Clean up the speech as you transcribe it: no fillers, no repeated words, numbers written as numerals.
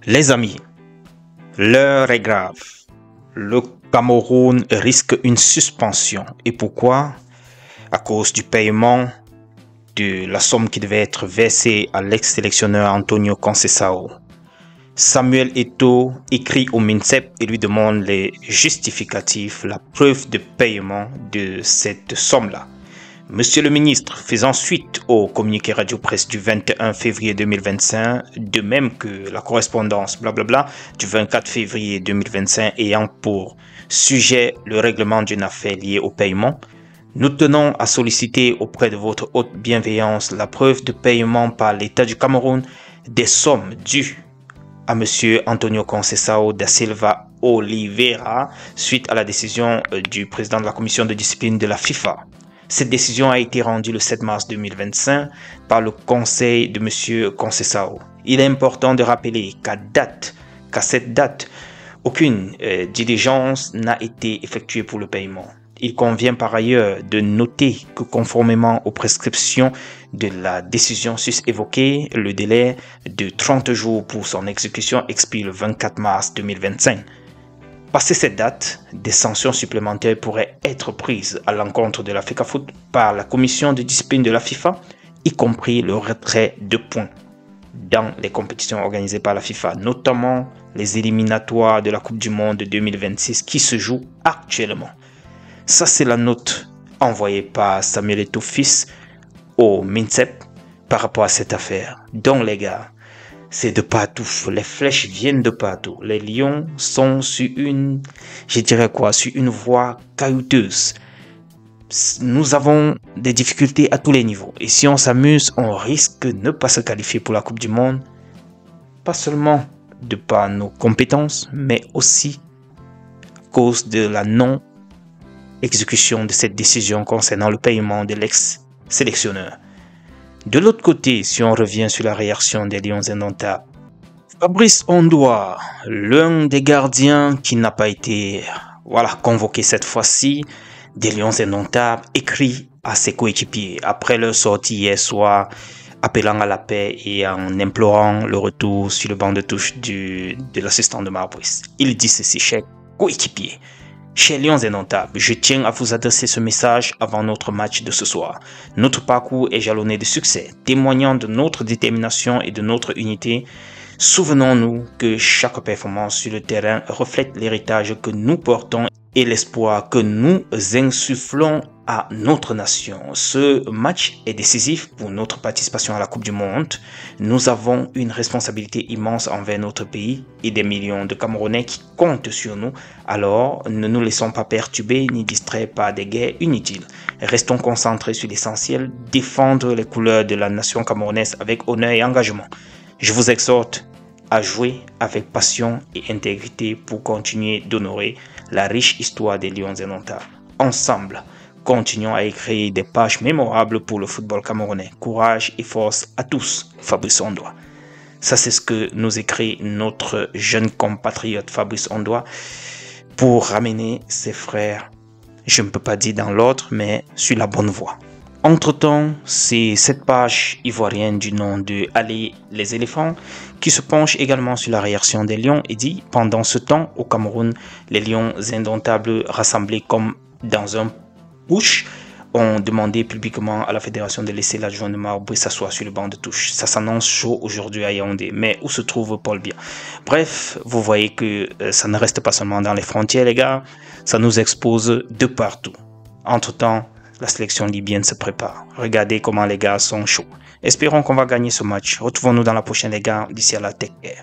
Les amis, l'heure est grave. Le Cameroun risque une suspension. Et pourquoi? À cause du paiement de la somme qui devait être versée à l'ex-sélectionneur Antonio Conceição. Samuel Eto'o écrit au MINSEP et lui demande les justificatifs, la preuve de paiement de cette somme-là. Monsieur le ministre, faisant suite au communiqué radio-presse du 21 février 2025, de même que la correspondance blablabla du 24 février 2025 ayant pour sujet le règlement d'une affaire liée au paiement, nous tenons à solliciter auprès de votre haute bienveillance la preuve de paiement par l'État du Cameroun des sommes dues à Monsieur Antonio Conceição da Silva Oliveira suite à la décision du président de la commission de discipline de la FIFA. Cette décision a été rendue le 7 mars 2025 par le conseil de M. Conceição. Il est important de rappeler qu'à cette date, aucune diligence n'a été effectuée pour le paiement. Il convient par ailleurs de noter que conformément aux prescriptions de la décision sus-évoquée, le délai de 30 jours pour son exécution expire le 24 mars 2025. Passé cette date, des sanctions supplémentaires pourraient être prises à l'encontre de la FECAFOOT par la commission de discipline de la FIFA, y compris le retrait de points dans les compétitions organisées par la FIFA, notamment les éliminatoires de la Coupe du Monde 2026 qui se jouent actuellement. Ça, c'est la note envoyée par Samuel Eto'o fils au MINSEP par rapport à cette affaire. Donc les gars, c'est de partout, les flèches viennent de partout. Les lions sont sur une voie caillouteuse. Nous avons des difficultés à tous les niveaux. Et si on s'amuse, on risque de ne pas se qualifier pour la Coupe du Monde. Pas seulement de par nos compétences, mais aussi à cause de la non-exécution de cette décision concernant le paiement de l'ex-sélectionneur. De l'autre côté, si on revient sur la réaction des Lions indomptables, Fabrice Ondoa, l'un des gardiens qui n'a pas été convoqué cette fois-ci, des Lions indomptables, écrit à ses coéquipiers après leur sortie hier soir, appelant à la paix et en implorant le retour sur le banc de touche de l'assistant de Marbrice. Il dit ceci, chers coéquipiers. Chers Lions indomptables, je tiens à vous adresser ce message avant notre match de ce soir. Notre parcours est jalonné de succès, témoignant de notre détermination et de notre unité. Souvenons-nous que chaque performance sur le terrain reflète l'héritage que nous portons et l'espoir que nous insufflons à notre nation. Ce match est décisif pour notre participation à la Coupe du Monde. Nous avons une responsabilité immense envers notre pays et des millions de Camerounais qui comptent sur nous. Alors, ne nous laissons pas perturber ni distraire par des guerres inutiles. Restons concentrés sur l'essentiel, défendre les couleurs de la nation camerounaise avec honneur et engagement. Je vous exhorte à jouer avec passion et intégrité pour continuer d'honorer la riche histoire des Lions indomptables. Ensemble, continuons à écrire des pages mémorables pour le football camerounais. Courage et force à tous, Fabrice Ondoa. Ça, c'est ce que nous écrit notre jeune compatriote Fabrice Ondoa pour ramener ses frères, je ne peux pas dire dans l'ordre, mais sur la bonne voie. Entre-temps, c'est cette page ivoirienne du nom de Allez les éléphants qui se penche également sur la réaction des Lions et dit « Pendant ce temps, au Cameroun, les Lions indomptables rassemblés comme dans un push ont demandé publiquement à la fédération de laisser l'adjoint de Marbrice s'asseoir sur le banc de touche. Ça s'annonce chaud aujourd'hui à Yaoundé, mais où se trouve Paul Biya? Bref, vous voyez que ça ne reste pas seulement dans les frontières, les gars, ça nous expose de partout. Entre-temps, la sélection libyenne se prépare. Regardez comment les gars sont chauds. Espérons qu'on va gagner ce match. Retrouvons-nous dans la prochaine, les gars. D'ici à la Tech Air.